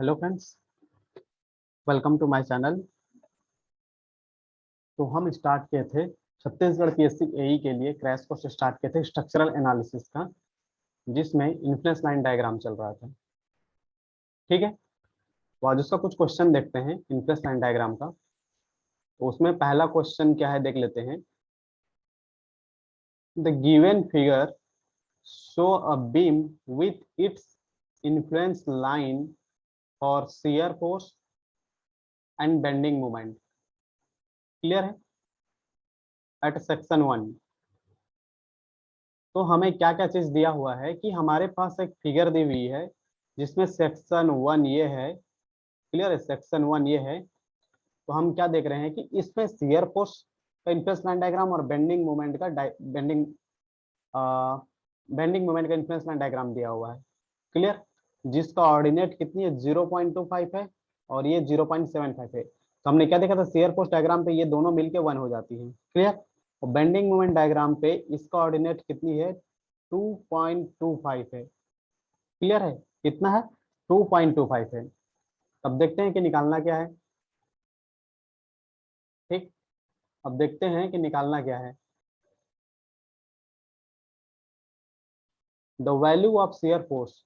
Hello friends, welcome to my channel. तो हम start किए थे छत्तीसगढ़ पीएससी एई के लिए क्रैश कोर्स स्टार्ट किए थे स्ट्रक्चरल एनालिसिस का, जिसमें इन्फ्लुएंस लाइन डायग्राम चल रहा था। ठीक है, तो आज उसका कुछ क्वेश्चन देखते हैं इन्फ्लुएंस लाइन डायग्राम का। तो उसमें पहला क्वेश्चन क्या है देख लेते हैं। The given figure show a beam with its influence line for shear force and bending moment. Clear है? एट सेक्शन 1 तो हमें क्या क्या चीज दिया हुआ है कि हमारे पास एक फिगर दी हुई है जिसमें सेक्शन 1 ये है। क्लियर है? सेक्शन 1 ये है। तो हम क्या देख रहे हैं कि इसमें शियर फोर्स का इन्फ्लुएंस लाइन डायग्राम और बेंडिंग मोमेंट का बेंडिंग मोमेंट का इन्फ्लुएंस लाइन डायग्राम दिया हुआ है। क्लियर? जिसका ऑर्डिनेट कितनी है 0.25 है और ये 0.75 है। तो हमने क्या देखा था, शियर फोर्स डायग्राम पे ये दोनों मिलके 1 हो जाती है। क्लियर? और बेंडिंग मोमेंट डायग्राम पे इसका ऑर्डिनेट कितनी है 2.25 है। क्लियर है? कितना है 2.25 है। अब देखते हैं कि निकालना क्या है। ठीक, अब देखते हैं कि निकालना क्या है। The value of shear force,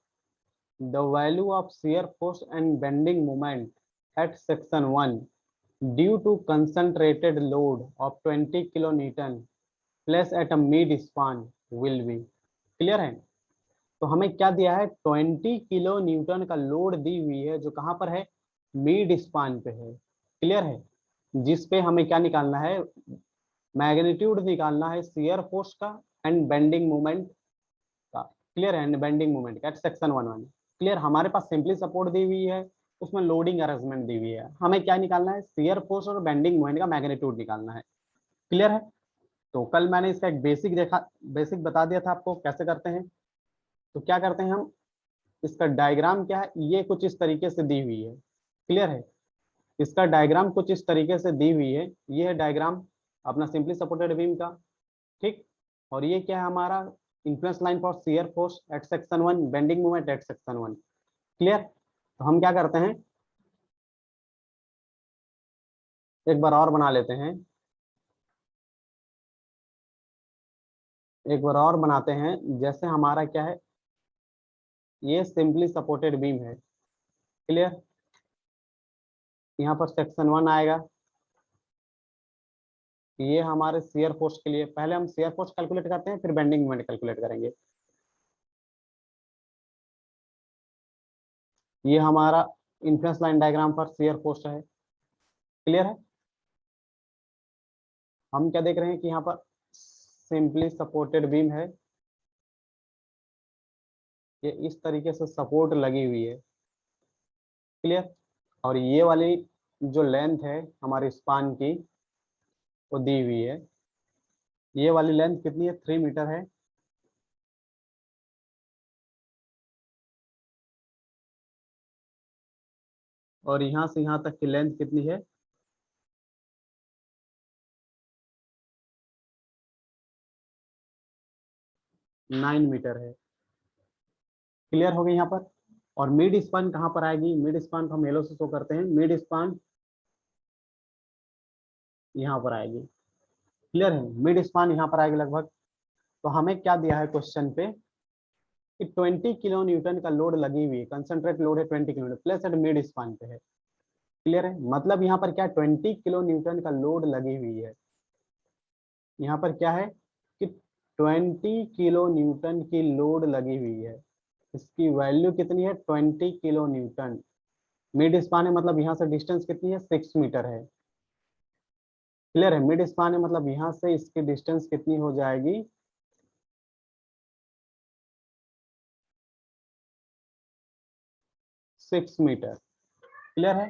the value of shear force and bending moment at section 1 due to concentrated load of 20 kilo newton placed at a mid span will be. Clear है? तो हमें क्या दिया है 20 किलो न्यूटन का load दी हुई है जो कहां पर है, मिड स्पान पे है। क्लियर है? जिस पे हमें क्या निकालना है, मैग्नीट्यूड निकालना है शियर फोर्स का एंड बेंडिंग मोमेंट का। क्लियर है? एंड बेंडिंग मोमेंट का एट सेक्शन 1 क्लियर? हमारे पास सिंपली सपोर्ट दी हुई है, उसमें लोडिंग अरेंजमेंट दी हुई है। हमें क्या निकालना है, शियर फोर्स और बेंडिंग मोमेंट का मैग्नीट्यूड निकालना है। क्लियर है? तो कल मैंने इसका एक बेसिक देखा, बेसिक बता दिया था आपको कैसे करते हैं। तो क्या करते हैं हम, इसका डायग्राम क्या है, ये कुछ इस तरीके से दी हुई है। क्लियर है? इसका डायग्राम कुछ इस तरीके से दी हुई है। ये है डायग्राम अपना सिंपली सपोर्टेड बीम का। ठीक, और ये क्या है हमारा influence line for shear force at section 1, bending moment at section 1। Clear? तो हम क्या करते हैं, एक बार और बना लेते हैं, एक बार और बनाते हैं। जैसे हमारा क्या है, ये सिंपली सपोर्टेड बीम है। क्लियर? यहाँ पर सेक्शन 1 आएगा। ये हमारे शियर फोर्स के लिए, पहले हम शियर फोर्स कैलकुलेट करते हैं फिर बेंडिंग मोमेंट कैलकुलेट करेंगे। ये हमारा इन्फ्लुएंस लाइन डायग्राम पर शियर फोर्स है। क्लियर है? हम क्या देख रहे हैं कि यहाँ पर सिंपली सपोर्टेड बीम है, ये इस तरीके से सपोर्ट लगी हुई है। क्लियर? और ये वाली जो लेंथ है हमारे स्पान की वो दी हुई है। ये वाली लेंथ कितनी है, 3 मीटर है। और यहाँ से यहाँ तक की लेंथ कितनी है, 9 मीटर है। क्लियर हो गई यहाँ पर? और मिड स्पान कहाँ पर आएगी, मिड स्पान को हम येलो से शो करते हैं, मिड स्पान यहाँ पर आएगी। क्लियर है? मिड स्पान यहाँ पर आएगी लगभग। तो हमें क्या दिया है क्वेश्चन पे कि 20 किलो न्यूटन का लोड लगी हुई है, कंसंट्रेट लोड है 20 kilo Newton plus at mid span पे है। क्लियर है? मतलब यहाँ पर क्या 20 किलो न्यूटन का लोड लगी हुई है। यहाँ पर क्या है कि 20 किलो न्यूटन की लोड लगी हुई है। इसकी वैल्यू कितनी है 20 किलो न्यूटन। मिड स्पान है मतलब यहाँ से डिस्टेंस कितनी है 6 मीटर है। क्लियर है? मिड स्पान है मतलब यहाँ से इसकी डिस्टेंस कितनी हो जाएगी 6 मीटर। क्लियर है?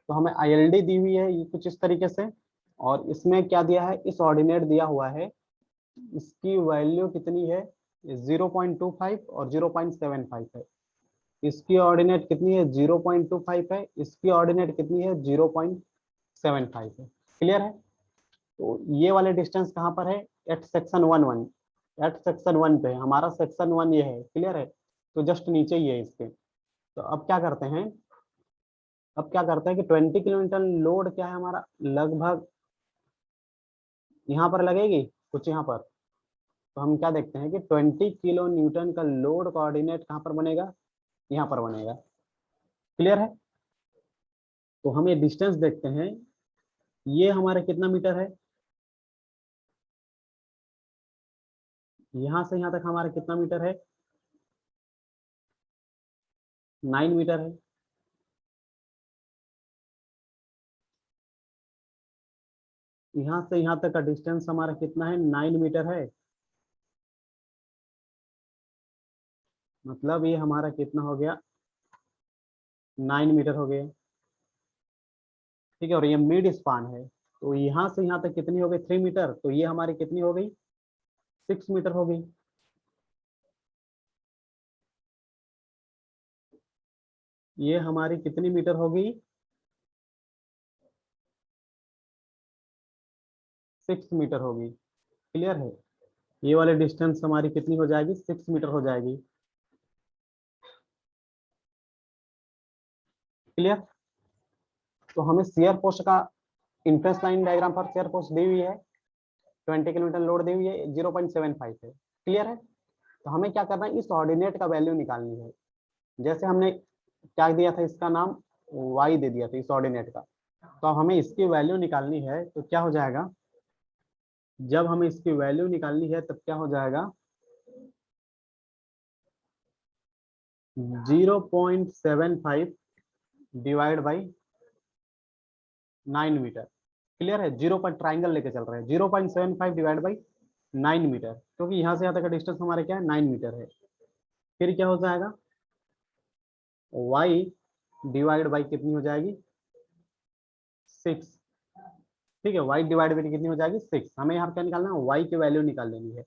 तो हमें ILD दी हुई है ये कुछ इस तरीके से, और इसमें क्या दिया है, इस ऑर्डिनेट दिया हुआ है। इसकी वैल्यू कितनी है 0.25 और 0.75 है। इसकी ऑर्डिनेट कितनी है 0.25 है, इसकी ऑर्डिनेट कितनी है 0.75 है। क्लियर है? तो ये वाले डिस्टेंस कहाँ पर है, एट सेक्शन 1 एट सेक्शन 1 पे हमारा सेक्शन 1 ये है। क्लियर है? तो जस्ट नीचे ही है इसके। तो अब क्या करते हैं, अब क्या करते हैं कि 20 किलोमीटर लोड क्या है हमारा, लगभग यहाँ पर लगेगी कुछ यहाँ पर। तो हम क्या देखते हैं कि 20 किलो न्यूटन का लोड कोऑर्डिनेट कहाँ पर बनेगा, यहाँ पर बनेगा। क्लियर है। तो हम ये डिस्टेंस देखते हैं, ये हमारा कितना मीटर है, यहाँ से यहाँ तक हमारा कितना मीटर है, 9 मीटर है। यहाँ से यहाँ तक का डिस्टेंस हमारा कितना है, 9 मीटर है। मतलब ये हमारा कितना हो गया, 9 मीटर हो गया। ठीक है। और ये मिड स्पान है, तो यहाँ से यहाँ तक कितनी हो गई, 3 मीटर। तो ये हमारी कितनी हो गई, 6 मीटर हो गई। ये हमारी कितनी मीटर होगी, 6 मीटर होगी। क्लियर है। ये वाले डिस्टेंस हमारी कितनी हो जाएगी, 6 मीटर हो जाएगी। क्लियर। तो हमें शेयर पोस्ट का इंफ्रेंस लाइन डायग्राम पर शेयर पोस्ट दी हुई है, 20 किलोमीटर लोड दी हुई है, 0.75 है। क्लियर है। तो हमें क्या करना है, इस ऑर्डिनेट का वैल्यू निकालनी है। जैसे हमने क्या दिया था, इसका नाम y दे दिया था इस ऑर्डिनेट का। तो अब हमें इसकी वैल्यू निकालनी है, तो क्या हो जाएगा, जब हमें इसकी वैल्यू निकालनी है तब क्या हो जाएगा, 0.75 डिवाइड बाई 9 मीटर। क्लियर है। 0 ट्राइंगल लेके चल रहे हैं, 0.75 डिवाइड बाई 9 मीटर, क्योंकि यहाँ से यहाँ तक का डिस्टेंस हमारे क्या है, 9 मीटर है। फिर क्या हो जाएगा, y डिवाइड बाई कितनी हो जाएगी, 6। ठीक है। y डिवाइड बाई कितनी हो जाएगी, 6। हमें यहाँ क्या निकालना है, y की वैल्यू निकाल लेनी है।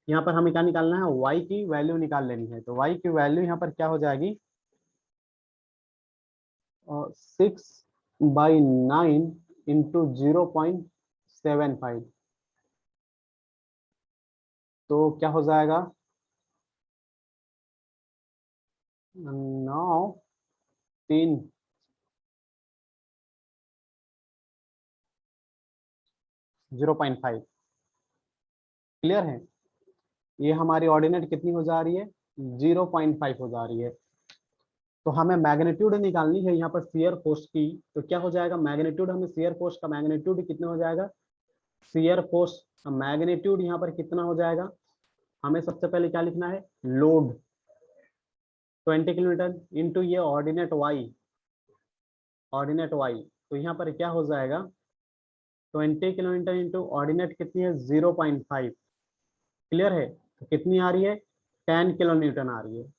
यहाँ पर हमें क्या निकालना है, y की वैल्यू निकाल लेनी है। तो y की वैल्यू यहाँ पर क्या हो जाएगी, 6/9 इंटू 0.75। तो क्या हो जाएगा, 9 3 0.5। क्लियर है। ये हमारी ऑर्डिनेट कितनी हो जा रही है, 0.5 हो जा रही है। तो हमें मैग्नीट्यूड निकालनी है यहाँ पर शेयर फोर्स की। तो क्या हो जाएगा मैग्नीट्यूड, हमें शेयर फोर्स का मैग्नीट्यूड कितना हो जाएगा, शेयर फोर्स का मैग्नीट्यूड यहाँ पर कितना हो जाएगा, हमें सबसे पहले क्या लिखना है, लोड 20 किलोमीटर इंटू ये ऑर्डिनेट वाई, ऑर्डिनेट वाई। तो यहाँ पर क्या हो जाएगा, 20 किलोमीटर इंटू ऑर्डिनेट कितनी है, 0.5। क्लियर है। तो कितनी आ रही है, 10 किलो न्यूटन आ रही है।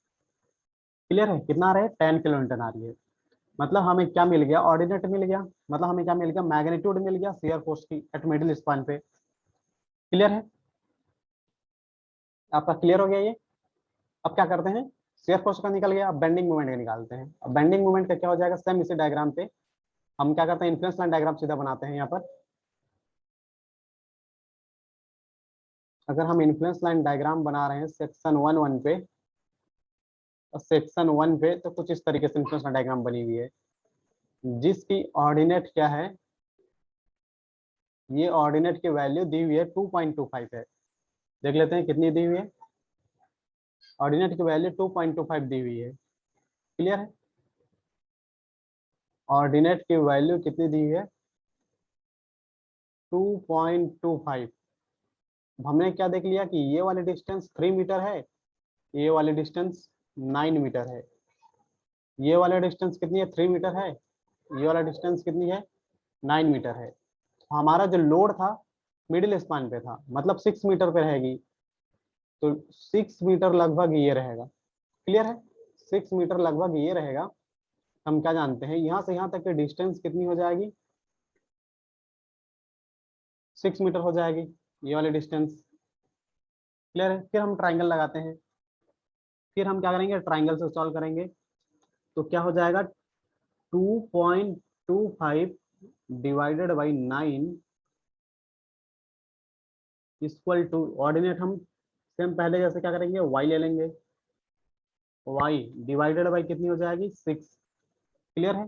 क्लियर है। कितना आ रहा है, 10 किलो न्यूटन आ रही है। मतलब हमें क्या मिल गया, ऑर्डिनेट मिल गया। मतलब हमें क्या मिल गया, मैग्नीट्यूड मिल गया शेयर फोर्स की एट मिडिल स्पान पे। क्लियर है। आपका क्लियर हो गया ये। अब क्या करते हैं, शेयर फोर्स का निकल गया, अब बेंडिंग मोमेंट का निकालते हैं। अब बेंडिंग मोमेंट का क्या हो जाएगा, सेम इसी डायग्राम पे हम क्या करते हैं, इन्फ्लुएंस लाइन डायग्राम सीधा बनाते हैं यहाँ पर। अगर हम इन्फ्लुएंस लाइन डायग्राम बना रहे हैं सेक्शन 1 पे, और सेक्शन 1 पे तो कुछ इस तरीके से इन्फ्लुएंस लाइन डायग्राम बनी हुई है, जिसकी ऑर्डिनेट क्या है, ये ऑर्डिनेट की वैल्यू दी हुई है 2.25 है। देख लेते हैं कितनी दी हुई है, ऑर्डिनेट की वैल्यू 2.25 दी हुई है। क्लियर है। ऑर्डिनेट की वैल्यू कितनी दी हुई है, 2.25। हमने क्या देख लिया कि ये वाले डिस्टेंस 3 मीटर है, ये वाले डिस्टेंस 9 मीटर है। ये वाला डिस्टेंस कितनी है, 3 मीटर है। ये वाला डिस्टेंस कितनी है, 9 मीटर है। हमारा जो लोड था मिडिल स्पान पे था, मतलब 6 मीटर पे रहेगी। तो 6 मीटर लगभग ये रहेगा। क्लियर है। 6 मीटर लगभग ये रहेगा। हम क्या जानते हैं, यहाँ से यहाँ तक की डिस्टेंस कितनी हो जाएगी, 6 मीटर हो जाएगी ये वाली डिस्टेंस। क्लियर है। फिर हम ट्राइंगल लगाते हैं। फिर हम क्या करेंगे, ट्राइंगल से सॉल्व करेंगे। तो क्या हो जाएगा, 2.25 divided by 9 equal to, ordinate हम सेम पहले जैसे क्या करेंगे, y ले लेंगे, y डिवाइडेड बाई कितनी हो जाएगी, 6। क्लियर है।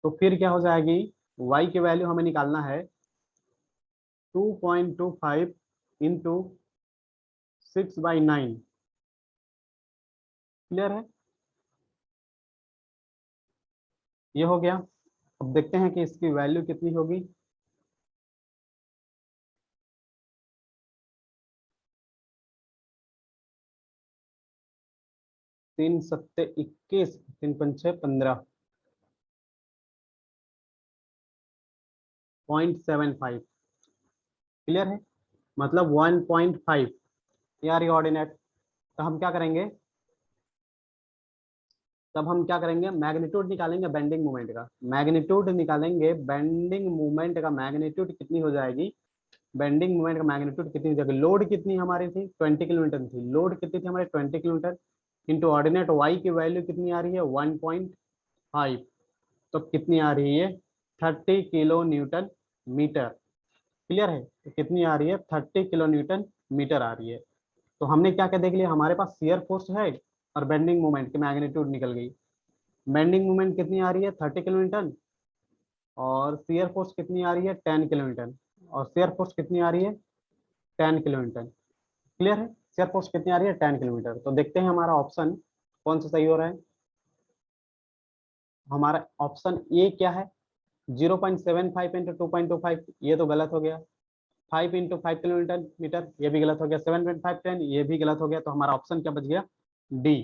तो फिर क्या हो जाएगी, y की वैल्यू हमें निकालना है 2.25 इंटू 6/9। क्लियर है, ये हो गया। अब देखते हैं कि इसकी वैल्यू कितनी होगी। 3×7=21, 3×5=15, 0.75। क्लियर है, मतलब 1.5 यार ये ऑर्डिनेट। तो हम क्या करेंगे, तब हम क्या करेंगे, मैग्नीट्यूड निकालेंगे बेंडिंग मोमेंट का। मैग्नीट्यूड निकालेंगे बेंडिंग मोमेंट का, मैग्नीट्यूड कितनी हो जाएगी, बेंडिंग मोमेंट का मैग्नीट्यूड कितनी हो जाएगी। लोड कितनी हमारी थी, 20 किलोमीटर थी। लोड कितनी थी हमारी, 20 किलोमीटर, इंटू ऑर्डिनेट वाई की वैल्यू कितनी आ रही है, 1.5। तो कितनी आ रही है, 30 किलो न्यूटन मीटर। क्लियर है, तो कितनी आ रही है, 30 किलो न्यूटन मीटर आ रही है। तो हमने क्या क्या देख लिया, हमारे पास शियर फोर्स है और बेंडिंग मोमेंट की मैग्नीट्यूड निकल गई। बेंडिंग मोमेंट कितनी आ रही है, 30 किलोमीटर, और शियर फोर्स कितनी आ रही है, 10 किलोमीटर, और शियर फोर्स कितनी आ रही है, 10 किलोमीटर। क्लियर है, शियर फोर्स कितनी आ रही है, 10 किलोमीटर। तो देखते हैं हमारा ऑप्शन कौन सा सही हो रहा है। हमारा ऑप्शन ए क्या है, 0.75 इंटू 2.25, ये तो गलत हो गया। 5 इंटू 5 किलोमीटर मीटर, ये भी गलत हो गया। 7.5 10, ये भी गलत हो गया। तो हमारा ऑप्शन क्या बच गया, डी।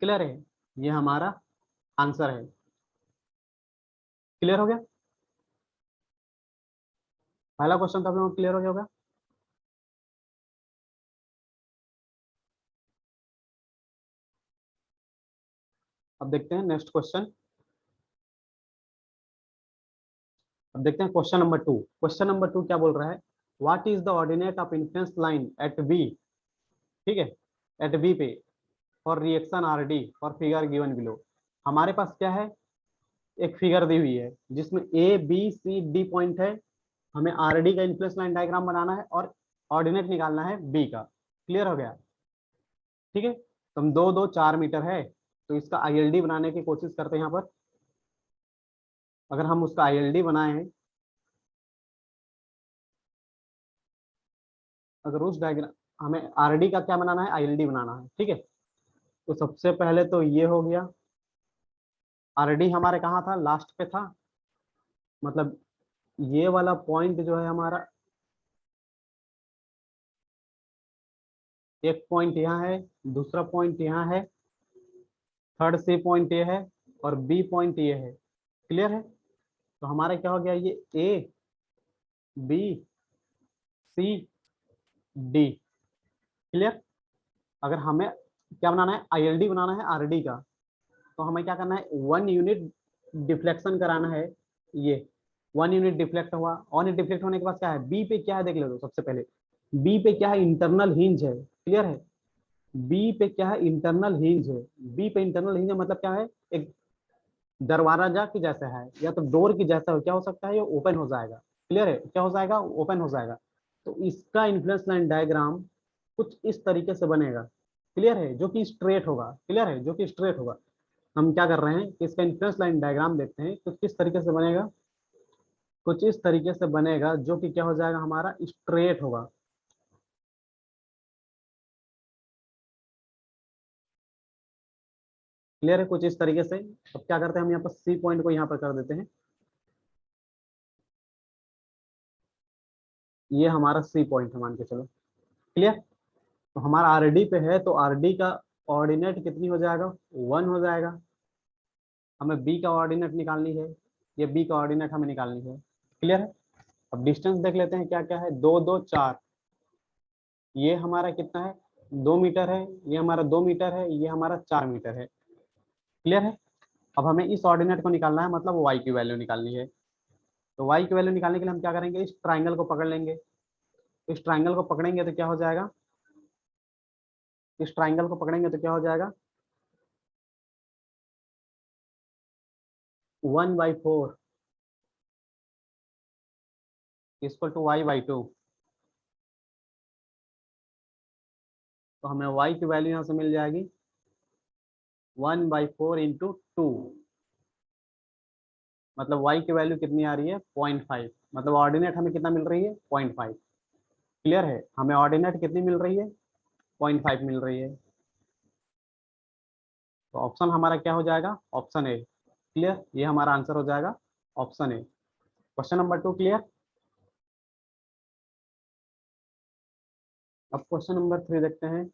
क्लियर है, ये हमारा आंसर है। क्लियर हो गया, पहला क्वेश्चन तो आप लोगों को क्लियर हो गया होगा। अब देखते हैं नेक्स्ट क्वेश्चन। अब देखते हैं क्वेश्चन नंबर 2। क्वेश्चन नंबर 2 क्या बोल रहा है, what is the ordinate of influence line at B. ठीक है, एट बी पे for reaction R D for figure given below. हमारे पास क्या है, एक फिगर दी हुई है जिसमें A B C D point है। हमें आर डी का इन्फ्लुएंस लाइन डायग्राम बनाना है और ऑर्डिनेट निकालना है बी का। क्लियर हो गया, ठीक है। तो हम 2 2 4 मीटर है, तो इसका आईएलडी बनाने की कोशिश करते हैं यहाँ पर। अगर हम उसका आईएलडी बनाए हैं, अगर उस डायग्राम, हमें आरडी का क्या बनाना है, आईएलडी बनाना है। ठीक है, तो सबसे पहले तो ये हो गया, आरडी हमारे कहाँ था, लास्ट पे था। मतलब ये वाला पॉइंट जो है हमारा, एक पॉइंट यहाँ है, दूसरा पॉइंट यहाँ है, थर्ड सी पॉइंट ये है, और बी पॉइंट ये है। क्लियर है, तो हमारा क्या हो गया, ये A B C D. Clear, अगर हमें क्या बनाना है, आईएलडी बनाना है आरडी का, तो हमें क्या करना है, 1 यूनिट डिफ्लेक्शन कराना है। ये 1 यूनिट डिफ्लेक्ट हुआ, 1 यूनिट डिफ्लेक्ट होने के बाद क्या है, बी पे क्या है देख लो। तो सबसे पहले बी पे क्या है, इंटरनल हिंज है। क्लियर है, बी पे क्या है, इंटरनल हिंज है। बी पे इंटरनल हिंज है मतलब क्या है, एक दरवाजा की जैसा है, या तो डोर की जैसा हो, क्या हो सकता है, ये ओपन हो जाएगा। क्लियर है, क्या हो जाएगा, ओपन हो जाएगा। तो इसका इन्फ्लुएंस लाइन डायग्राम कुछ इस तरीके से बनेगा। क्लियर है, जो कि स्ट्रेट होगा। क्लियर है, जो कि स्ट्रेट होगा। हम क्या कर रहे हैं कि इसका इन्फ्लुएंस लाइन डायग्राम देखते हैं, कुछ किस तरीके से बनेगा, कुछ इस तरीके से बनेगा, जो कि क्या हो जाएगा, हमारा स्ट्रेट होगा। क्लियर है, कुछ इस तरीके से। अब क्या करते हैं, हम यहाँ पर सी पॉइंट को यहाँ पर कर देते हैं, ये हमारा सी पॉइंट है मान के चलो। क्लियर, तो हमारा आरडी पे है, तो आरडी का ऑर्डिनेट कितनी हो जाएगा, 1 हो जाएगा। हमें बी का ऑर्डिनेट निकालनी है, ये बी का ऑर्डिनेट हमें निकालनी है। क्लियर है, अब डिस्टेंस देख लेते हैं क्या क्या है, 2 2 4। ये हमारा कितना है, 2 मीटर है, ये हमारा 2 मीटर है, ये हमारा 4 मीटर है। क्लियर है, अब हमें इस ऑर्डिनेट को निकालना है, मतलब वाई की वैल्यू निकालनी है। तो वाई की वैल्यू निकालने के लिए हम क्या करेंगे, इस ट्राइंगल को पकड़ लेंगे। इस ट्राइंगल को पकड़ेंगे तो क्या हो जाएगा, इस ट्राइंगल को पकड़ेंगे तो क्या हो जाएगा, 1/4 इक्वल टू y/2। तो हमें y की वैल्यू यहाँ से मिल जाएगी 1/4 इंटू 2। मतलब y की वैल्यू कितनी आ रही है 0.5, मतलब ऑर्डिनेट हमें कितना मिल रही है 0.5। क्लियर है, हमें ऑर्डिनेट कितनी मिल रही है 0.5 मिल रही है। तो ऑप्शन हमारा क्या हो जाएगा, ऑप्शन ए। क्लियर, ये हमारा आंसर हो जाएगा option A. Question number 2 clear. अब क्वेश्चन नंबर 3 देखते हैं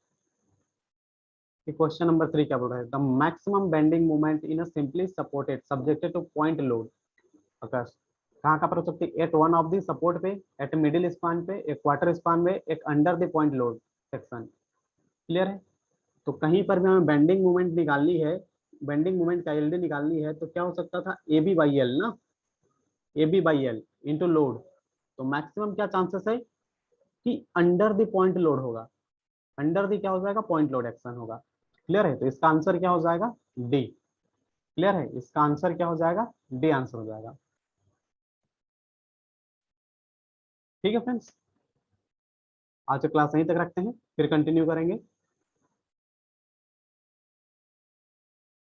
कि क्वेश्चन नंबर 3 क्या बोल रहा है। The maximum bending moment in a simply supported subjected to point load occurs. कहाँ कहाँ पर हो सकती है, at one of the support पे, एट मिडिल स्पान पे, एक क्वार्टर स्पान में, एक under the point load section. Clear है, तो कहीं पर भी हमें बेंडिंग मोमेंट निकालनी है, बेंडिंग मोमेंट का एलडी निकालनी है, तो क्या हो सकता था ए बी बाई एल ना, A B by L into load. तो मैक्सिमम क्या चांसेस है कि अंडर द पॉइंट लोड होगा, अंडर द क्या हो जाएगा पॉइंट लोड एक्शन होगा। क्लियर है, तो इसका आंसर क्या हो जाएगा डी। क्लियर है, इसका आंसर क्या हो जाएगा डी आंसर हो जाएगा। ठीक है फ्रेंड्स, आज का क्लास यहीं तक रखते हैं, फिर कंटिन्यू करेंगे।